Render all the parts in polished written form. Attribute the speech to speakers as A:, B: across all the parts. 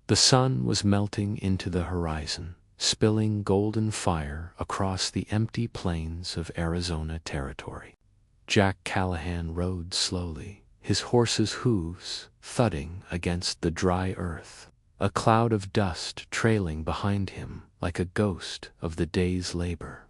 A: The sun was melting into the horizon, spilling golden fire across the empty plains of Arizona Territory. Jack Callahan rode slowly, his horse's hooves thudding against the dry earth, a cloud of dust trailing behind him like a ghost of the day's labor.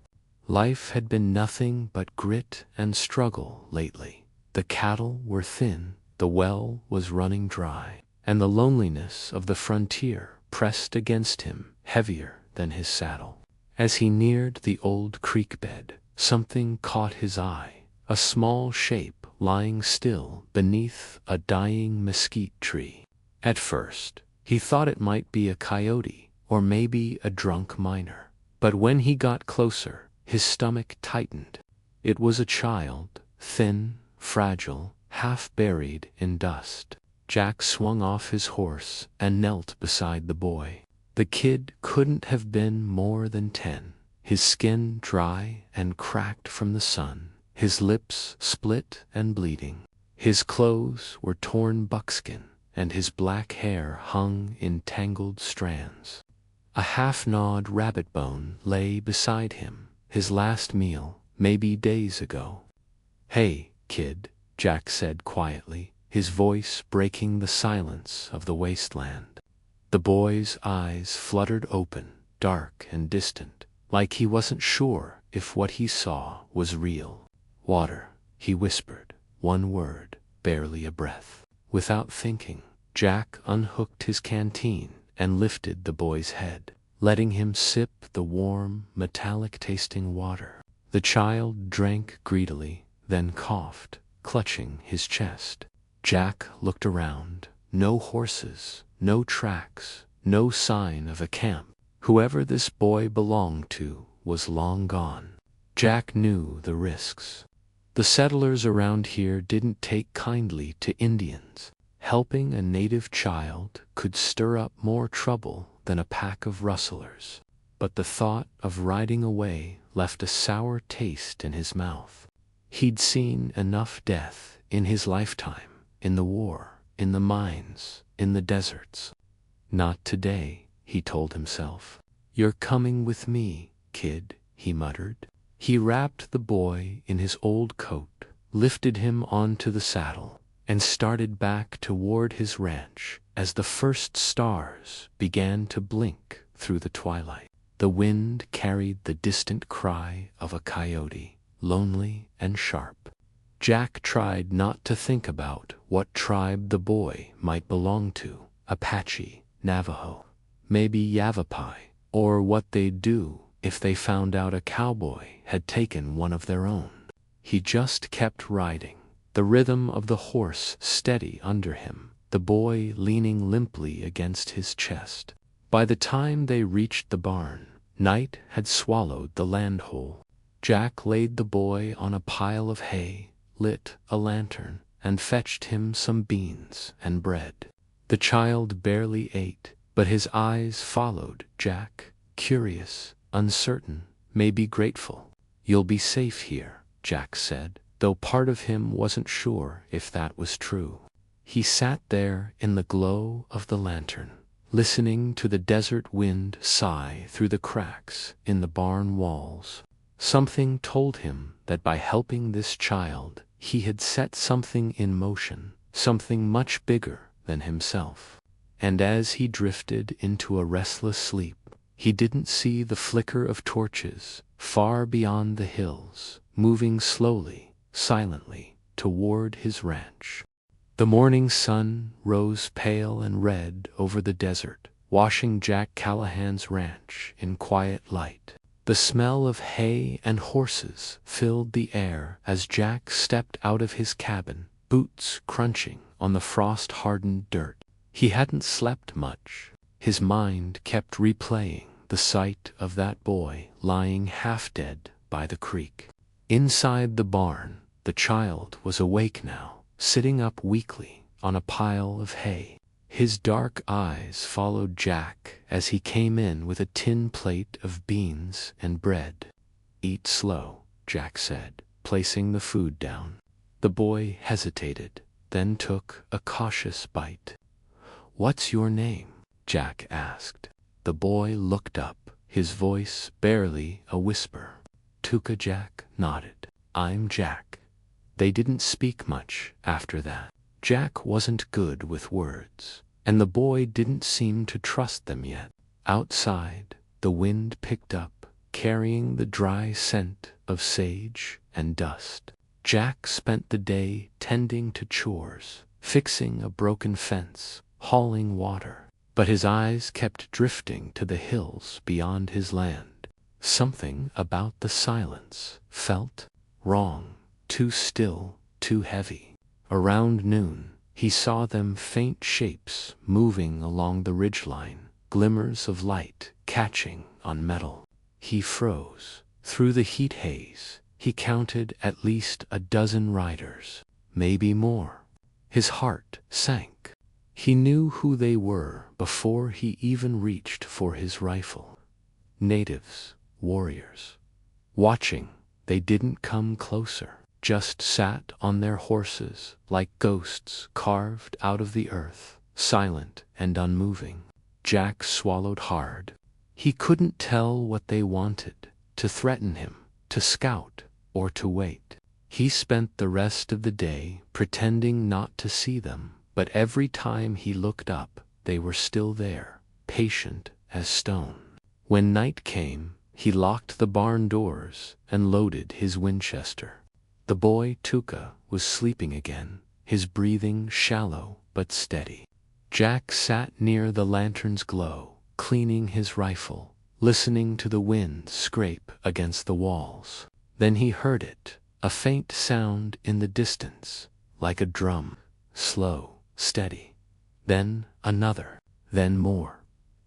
A: Life had been nothing but grit and struggle lately. The cattle were thin, the well was running dry, and the loneliness of the frontier pressed against him heavier than his saddle. As he neared the old creek bed, something caught his eye, a small shape lying still beneath a dying mesquite tree. At first, he thought it might be a coyote or maybe a drunk miner, but when he got closer, his stomach tightened. It was a child, thin, fragile, half buried in dust. Jack swung off his horse and knelt beside the boy. The kid couldn't have been more than 10, his skin dry and cracked from the sun, his lips split and bleeding. His clothes were torn buckskin, and his black hair hung in tangled strands. A half-gnawed rabbit bone lay beside him, his last meal, maybe days ago. "Hey, kid," Jack said quietly, his voice breaking the silence of the wasteland. The boy's eyes fluttered open, dark and distant, like he wasn't sure if what he saw was real. "Water," he whispered, one word, barely a breath. Without thinking, Jack unhooked his canteen and lifted the boy's head, letting him sip the warm, metallic-tasting water. The child drank greedily, then coughed, clutching his chest. Jack looked around. No horses, no tracks, no sign of a camp. Whoever this boy belonged to was long gone. Jack knew the risks. The settlers around here didn't take kindly to Indians. Helping a native child could stir up more trouble than a pack of rustlers. But the thought of riding away left a sour taste in his mouth. He'd seen enough death in his lifetime, in the war, in the mines, in the deserts. "Not today," he told himself. "You're coming with me, kid," he muttered. He wrapped the boy in his old coat, lifted him onto the saddle, and started back toward his ranch as the first stars began to blink through the twilight. The wind carried the distant cry of a coyote, lonely and sharp. Jack tried not to think about what tribe the boy might belong to, Apache, Navajo, maybe Yavapai, or what they'd do if they found out a cowboy had taken one of their own. He just kept riding, the rhythm of the horse steady under him, the boy leaning limply against his chest. By the time they reached the barn, night had swallowed the land hole. Jack laid the boy on a pile of hay, lit a lantern, and fetched him some beans and bread. The child barely ate, but his eyes followed Jack, curious, uncertain, maybe grateful. "You'll be safe here," Jack said, though part of him wasn't sure if that was true. He sat there in the glow of the lantern, listening to the desert wind sigh through the cracks in the barn walls. Something told him that by helping this child, he had set something in motion, something much bigger than himself. And as he drifted into a restless sleep, he didn't see the flicker of torches far beyond the hills, moving slowly, silently, toward his ranch. The morning sun rose pale and red over the desert, washing Jack Callahan's ranch in quiet light. The smell of hay and horses filled the air as Jack stepped out of his cabin, boots crunching on the frost-hardened dirt. He hadn't slept much. His mind kept replaying the sight of that boy lying half-dead by the creek. Inside the barn, the child was awake now, sitting up weakly on a pile of hay. His dark eyes followed Jack as he came in with a tin plate of beans and bread. "Eat slow," Jack said, placing the food down. The boy hesitated, then took a cautious bite. "What's your name?" Jack asked. The boy looked up, his voice barely a whisper. Tuka Jack nodded. I'm Jack. They didn't speak much after that. Jack wasn't good with words, and the boy didn't seem to trust them yet. Outside, the wind picked up, carrying the dry scent of sage and dust. Jack spent the day tending to chores, fixing a broken fence, hauling water, but his eyes kept drifting to the hills beyond his land. Something about the silence felt wrong, too still, too heavy. Around noon, he saw them faint shapes moving along the ridgeline, glimmers of light catching on metal. He froze. Through the heat haze, he counted at least a dozen riders, maybe more. His heart sank. He knew who they were before he even reached for his rifle. Natives, warriors. Watching, they didn't come closer, just sat on their horses like ghosts carved out of the earth, silent and unmoving. Jack swallowed hard. He couldn't tell what they wanted, to threaten him, to scout, or to wait. He spent the rest of the day pretending not to see them, but every time he looked up, they were still there, patient as stone. When night came, he locked the barn doors and loaded his Winchester. The boy Tuka was sleeping again, his breathing shallow but steady. Jack sat near the lantern's glow, cleaning his rifle, listening to the wind scrape against the walls. Then he heard it, a faint sound in the distance, like a drum, slow, steady. Then another, then more.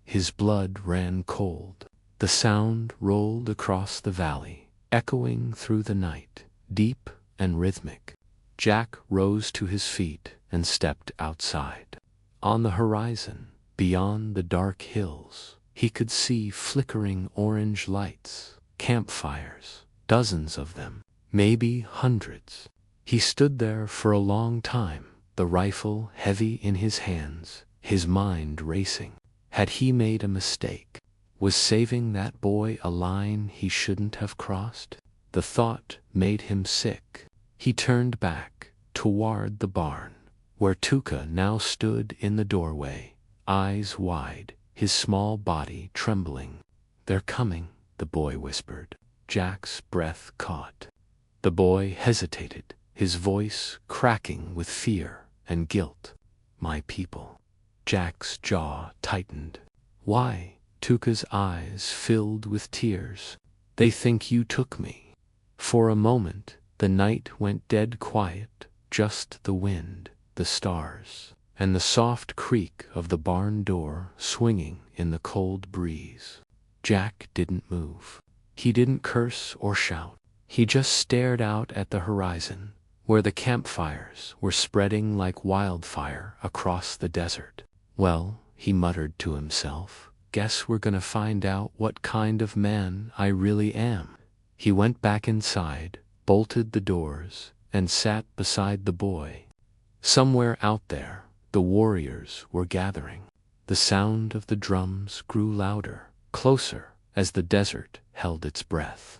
A: His blood ran cold. The sound rolled across the valley, echoing through the night, deep and rhythmic. Jack rose to his feet and stepped outside. On the horizon, beyond the dark hills, he could see flickering orange lights, campfires, dozens of them, maybe hundreds. He stood there for a long time, the rifle heavy in his hands, his mind racing. Had he made a mistake? Was saving that boy a line he shouldn't have crossed? The thought made him sick. He turned back, toward the barn, where Tuka now stood in the doorway, eyes wide, his small body trembling. They're coming, the boy whispered. Jack's breath caught. The boy hesitated, his voice cracking with fear and guilt. My people. Jack's jaw tightened. Why? Tuka's eyes filled with tears. They think you took me. For a moment, the night went dead quiet, just the wind, the stars, and the soft creak of the barn door swinging in the cold breeze. Jack didn't move. He didn't curse or shout. He just stared out at the horizon, where the campfires were spreading like wildfire across the desert. Well, he muttered to himself, guess we're gonna find out what kind of man I really am. He went back inside, bolted the doors, and sat beside the boy. Somewhere out there, the warriors were gathering. The sound of the drums grew louder, closer, as the desert held its breath.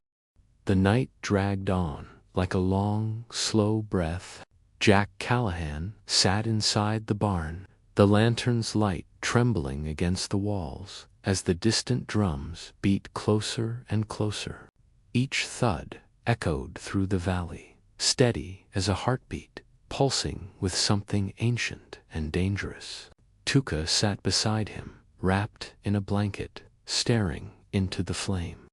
A: The night dragged on, like a long, slow breath. Jack Callahan sat inside the barn, the lantern's light trembling against the walls as the distant drums beat closer and closer. Each thud echoed through the valley, steady as a heartbeat, pulsing with something ancient and dangerous. Tuka sat beside him, wrapped in a blanket, staring into the flame.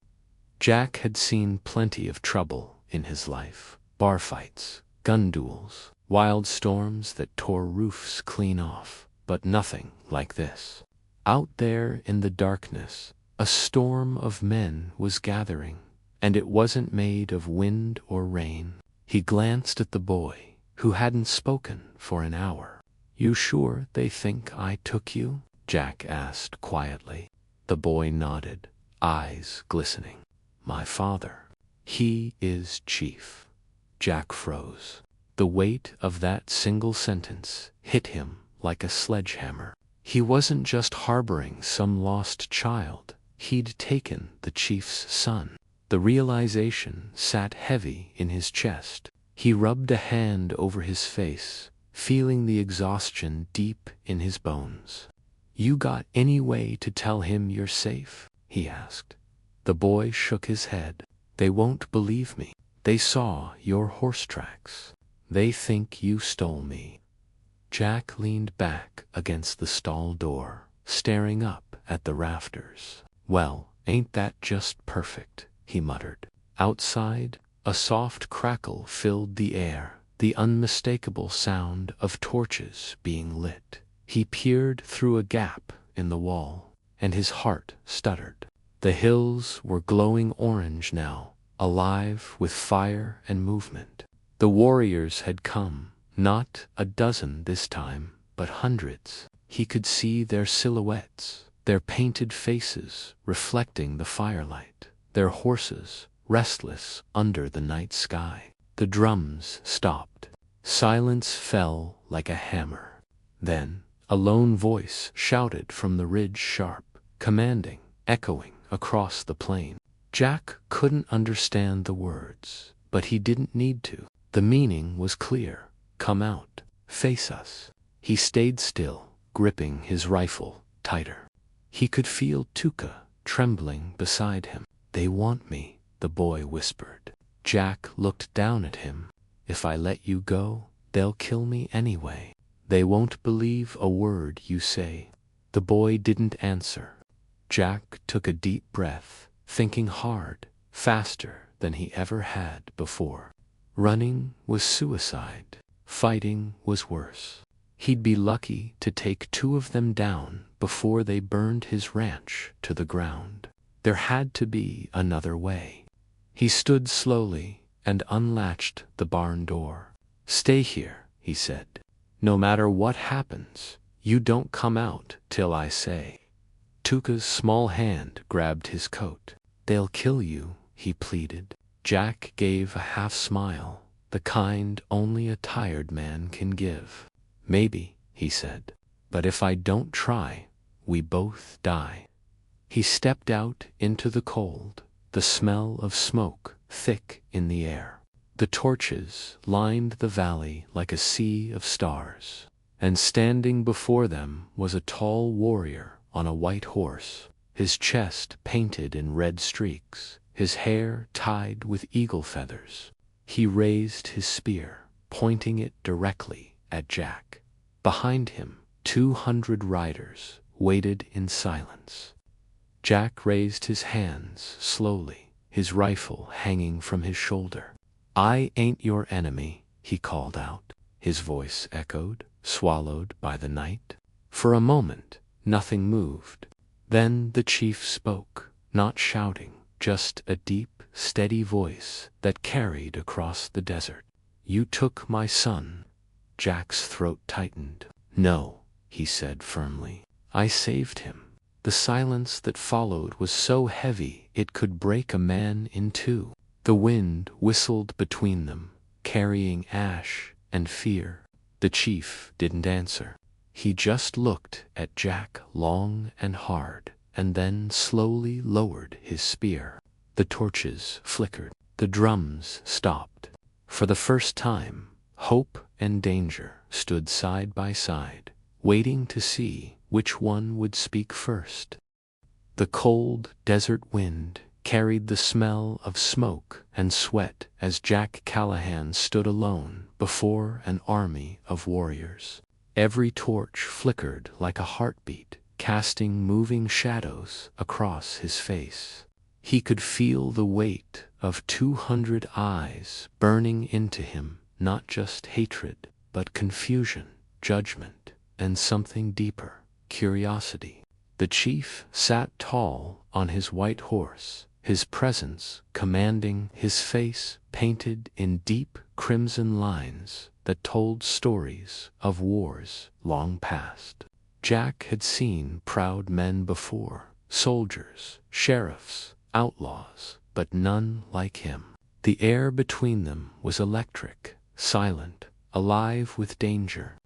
A: Jack had seen plenty of trouble in his life. Bar fights, gun duels, wild storms that tore roofs clean off, but nothing like this. Out there in the darkness, a storm of men was gathering, and it wasn't made of wind or rain. He glanced at the boy, who hadn't spoken for an hour. You sure they think I took you? Jack asked quietly. The boy nodded, eyes glistening. My father. He is chief. Jack froze. The weight of that single sentence hit him like a sledgehammer. He wasn't just harboring some lost child, he'd taken the chief's son. The realization sat heavy in his chest. He rubbed a hand over his face, feeling the exhaustion deep in his bones. "You got any way to tell him you're safe?" he asked. The boy shook his head. "They won't believe me. They saw your horse tracks. They think you stole me." Jack leaned back against the stall door, staring up at the rafters. "Well, ain't that just perfect?" he muttered. Outside, a soft crackle filled the air, the unmistakable sound of torches being lit. He peered through a gap in the wall, and his heart stuttered. The hills were glowing orange now, alive with fire and movement. The warriors had come, not a dozen this time, but hundreds. He could see their silhouettes, their painted faces reflecting the firelight, their horses restless under the night sky. The drums stopped. Silence fell like a hammer. Then a lone voice shouted from the ridge sharp, commanding, echoing across the plain. Jack couldn't understand the words, but he didn't need to. The meaning was clear. "Come out. Face us." He stayed still, gripping his rifle tighter. He could feel Tuka trembling beside him. "They want me," the boy whispered. Jack looked down at him. "If I let you go, they'll kill me anyway. They won't believe a word you say." The boy didn't answer. Jack took a deep breath, thinking hard, faster than he ever had before. Running was suicide. Fighting was worse. He'd be lucky to take 2 of them down before they burned his ranch to the ground. There had to be another way. He stood slowly and unlatched the barn door. "Stay here," he said. "No matter what happens, you don't come out till I say." Tuka's small hand grabbed his coat. "They'll kill you," he pleaded. Jack gave a half smile, the kind only a tired man can give. "Maybe," he said, "but if I don't try, we both die." He stepped out into the cold, the smell of smoke thick in the air. The torches lined the valley like a sea of stars, and standing before them was a tall warrior on a white horse, his chest painted in red streaks, his hair tied with eagle feathers. He raised his spear, pointing it directly at Jack. Behind him, 200 riders waited in silence. Jack raised his hands slowly, his rifle hanging from his shoulder. "I ain't your enemy," he called out. His voice echoed, swallowed by the night. For a moment, nothing moved. Then the chief spoke, not shouting, just a deep, steady voice that carried across the desert. "You took my son." Jack's throat tightened. "No," he said firmly. "I saved him." The silence that followed was so heavy it could break a man in 2. The wind whistled between them, carrying ash and fear. The chief didn't answer. He just looked at Jack long and hard, and then slowly lowered his spear. The torches flickered. The drums stopped. For the first time, hope and danger stood side by side, waiting to see which one would speak first. The cold desert wind carried the smell of smoke and sweat as Jack Callahan stood alone before an army of warriors. Every torch flickered like a heartbeat, casting moving shadows across his face. He could feel the weight of 200 eyes burning into him, not just hatred, but confusion, judgment, and something deeper, curiosity. The chief sat tall on his white horse, his presence commanding, his face painted in deep crimson lines that told stories of wars long past. Jack had seen proud men before, soldiers, sheriffs, outlaws, but none like him. The air between them was electric, silent, alive with danger.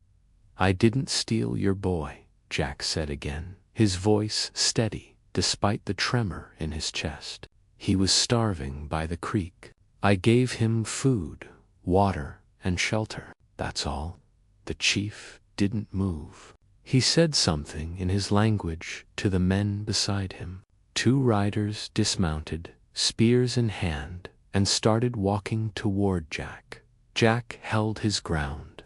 A: "I didn't steal your boy," Jack said again, his voice steady despite the tremor in his chest. He was starving by the creek. I gave him food, water, and shelter. That's all. The chief didn't move. He said something in his language to the men beside him. 2 riders dismounted, spears in hand, and started walking toward Jack. Jack held his ground.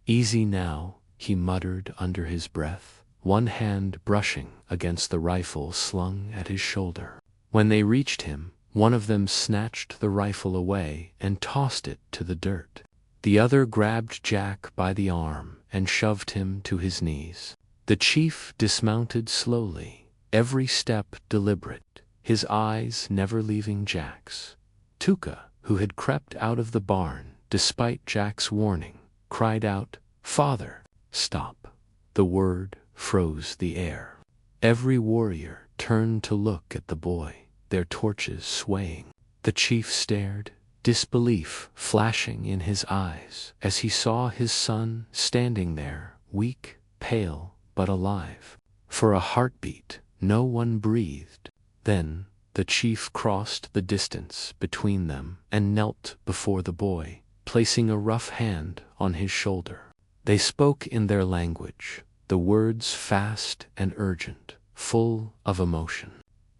A: Easy now, he muttered under his breath, one hand brushing against the rifle slung at his shoulder. When they reached him, one of them snatched the rifle away and tossed it to the dirt. The other grabbed Jack by the arm and shoved him to his knees. The chief dismounted slowly, every step deliberate, his eyes never leaving Jack's. Tuka, who had crept out of the barn despite Jack's warning, cried out, "Father, stop." The word froze the air. Every warrior turned to look at the boy, their torches swaying. The chief stared, disbelief flashing in his eyes as he saw his son standing there, weak, pale, but alive. For a heartbeat, no one breathed. Then the chief crossed the distance between them and knelt before the boy, placing a rough hand on his shoulder. They spoke in their language, the words fast and urgent, full of emotion.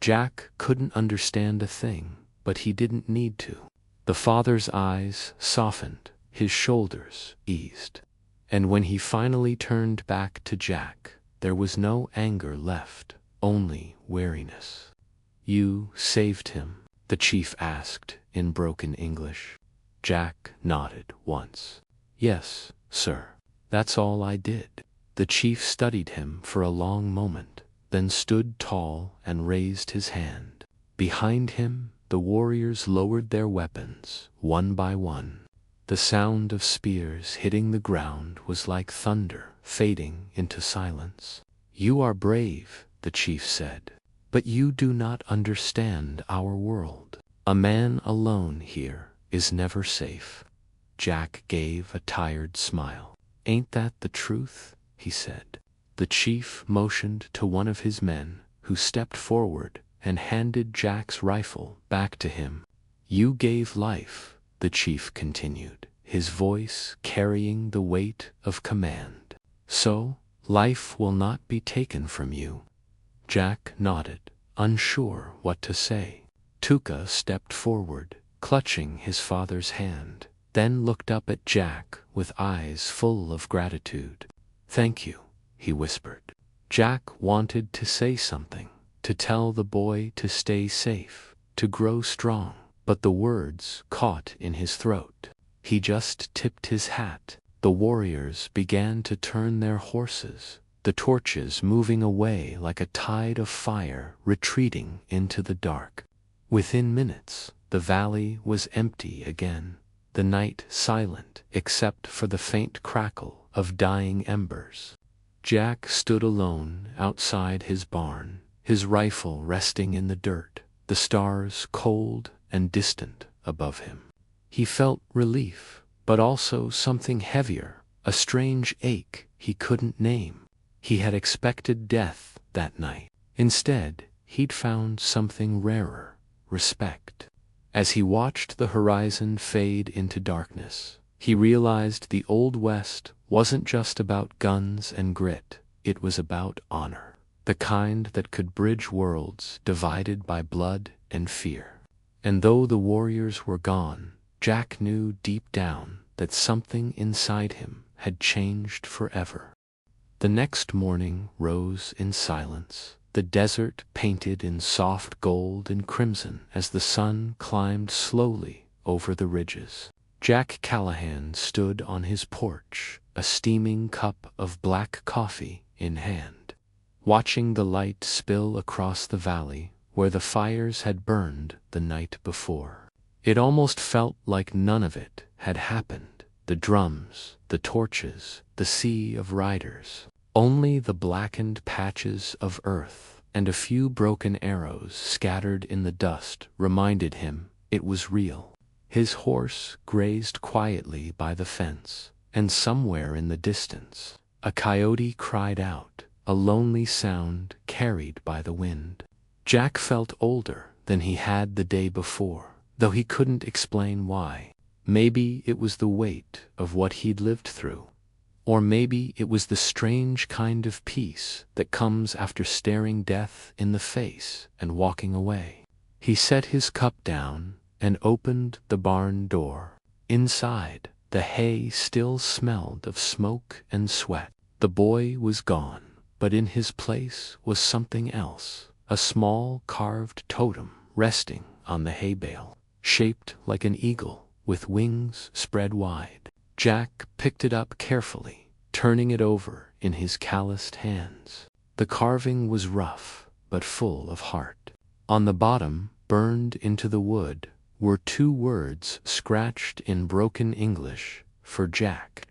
A: Jack couldn't understand a thing, but he didn't need to. The father's eyes softened, his shoulders eased. And when he finally turned back to Jack, there was no anger left, only weariness. "You saved him?" the chief asked in broken English. Jack nodded once. "Yes, sir. That's all I did." The chief studied him for a long moment, then stood tall and raised his hand. Behind him, the warriors lowered their weapons, one by one. The sound of spears hitting the ground was like thunder fading into silence. "You are brave," the chief said, "but you do not understand our world. A man alone here is never safe." Jack gave a tired smile. "Ain't that the truth?" he said. The chief motioned to one of his men, who stepped forward and handed Jack's rifle back to him. "You gave life," the chief continued, his voice carrying the weight of command. "So, life will not be taken from you." Jack nodded, unsure what to say. Tuka stepped forward, clutching his father's hand, then looked up at Jack with eyes full of gratitude. "Thank you," he whispered. Jack wanted to say something, to tell the boy to stay safe, to grow strong, but the words caught in his throat. He just tipped his hat. The warriors began to turn their horses, the torches moving away like a tide of fire retreating into the dark. Within minutes, the valley was empty again, the night silent except for the faint crackle of dying embers. Jack stood alone outside his barn, his rifle resting in the dirt, the stars cold and distant above him. He felt relief, but also something heavier, a strange ache he couldn't name. He had expected death that night. Instead, he'd found something rarer, respect. As he watched the horizon fade into darkness, he realized the Old West wasn't just about guns and grit, it was about honor, the kind that could bridge worlds divided by blood and fear. And though the warriors were gone, Jack knew deep down that something inside him had changed forever. The next morning rose in silence, the desert painted in soft gold and crimson as the sun climbed slowly over the ridges. Jack Callahan stood on his porch, a steaming cup of black coffee in hand, watching the light spill across the valley where the fires had burned the night before. It almost felt like none of it had happened. The drums, the torches, the sea of riders. Only the blackened patches of earth and a few broken arrows scattered in the dust reminded him it was real. His horse grazed quietly by the fence, and somewhere in the distance, a coyote cried out, a lonely sound carried by the wind. Jack felt older than he had the day before, though he couldn't explain why. Maybe it was the weight of what he'd lived through. Or maybe it was the strange kind of peace that comes after staring death in the face and walking away. He set his cup down and opened the barn door. Inside, the hay still smelled of smoke and sweat. The boy was gone, but in his place was something else, a small carved totem resting on the hay bale, shaped like an eagle with wings spread wide. Jack picked it up carefully, turning it over in his calloused hands. The carving was rough, but full of heart. On the bottom, burned into the wood, were 2 words scratched in broken English for Jack.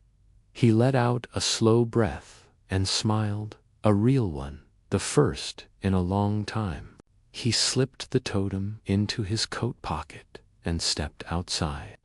A: He let out a slow breath and smiled, a real one, the first in a long time. He slipped the totem into his coat pocket and stepped outside,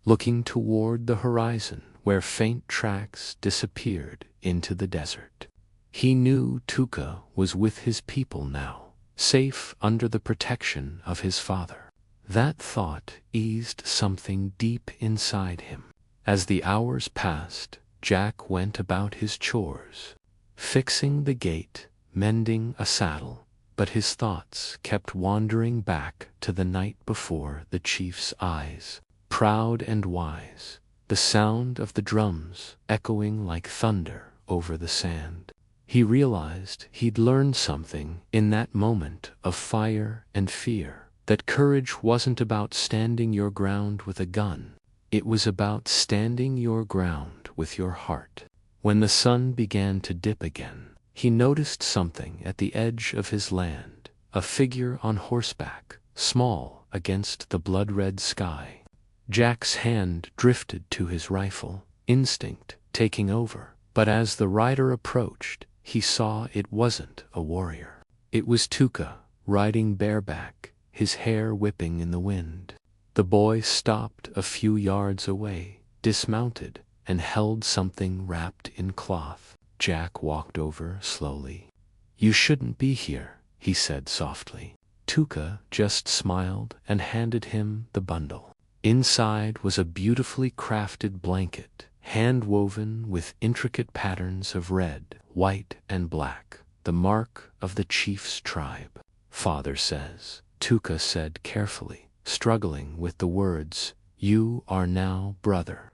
A: looking toward the horizon where faint tracks disappeared into the desert. He knew Tuka was with his people now, safe under the protection of his father. That thought eased something deep inside him. As the hours passed, Jack went about his chores, fixing the gate, mending a saddle, but his thoughts kept wandering back to the night before the chief's eyes, proud and wise, the sound of the drums echoing like thunder over the sand. He realized he'd learned something in that moment of fire and fear, that courage wasn't about standing your ground with a gun. It was about standing your ground with your heart. When the sun began to dip again, he noticed something at the edge of his land, a figure on horseback, small against the blood-red sky. Jack's hand drifted to his rifle, instinct taking over, but as the rider approached, he saw it wasn't a warrior. It was Tuka, riding bareback, his hair whipping in the wind. The boy stopped a few yards away, dismounted, and held something wrapped in cloth. Jack walked over slowly. "You shouldn't be here," he said softly. Tuka just smiled and handed him the bundle. Inside was a beautifully crafted blanket, hand-woven with intricate patterns of red, white, and black, the mark of the chief's tribe. "Father says," Tuka said carefully, struggling with the words, "You are now brother."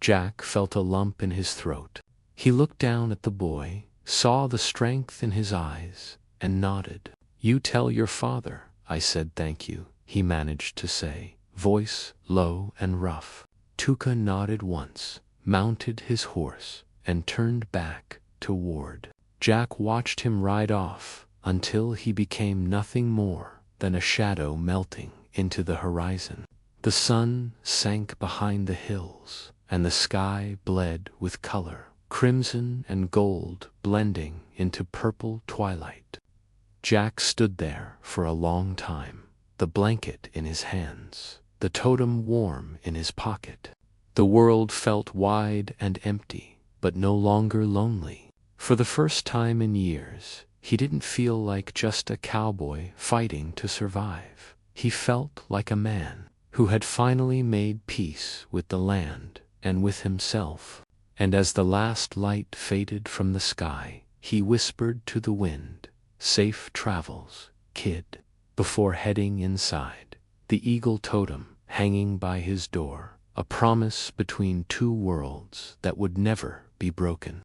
A: Jack felt a lump in his throat. He looked down at the boy, saw the strength in his eyes, and nodded. "You tell your father I said thank you," he managed to say, voice low and rough. Tuka nodded once, mounted his horse, and turned back toward. Jack watched him ride off until he became nothing more than a shadow melting into the horizon. The sun sank behind the hills, and the sky bled with color, crimson and gold blending into purple twilight. Jack stood there for a long time, the blanket in his hands, the totem warm in his pocket. The world felt wide and empty, but no longer lonely. For the first time in years, he didn't feel like just a cowboy fighting to survive. He felt like a man who had finally made peace with the land and with himself. And as the last light faded from the sky, he whispered to the wind, "Safe travels, kid," before heading inside, the eagle totem hanging by his door, a promise between 2 worlds that would never be broken.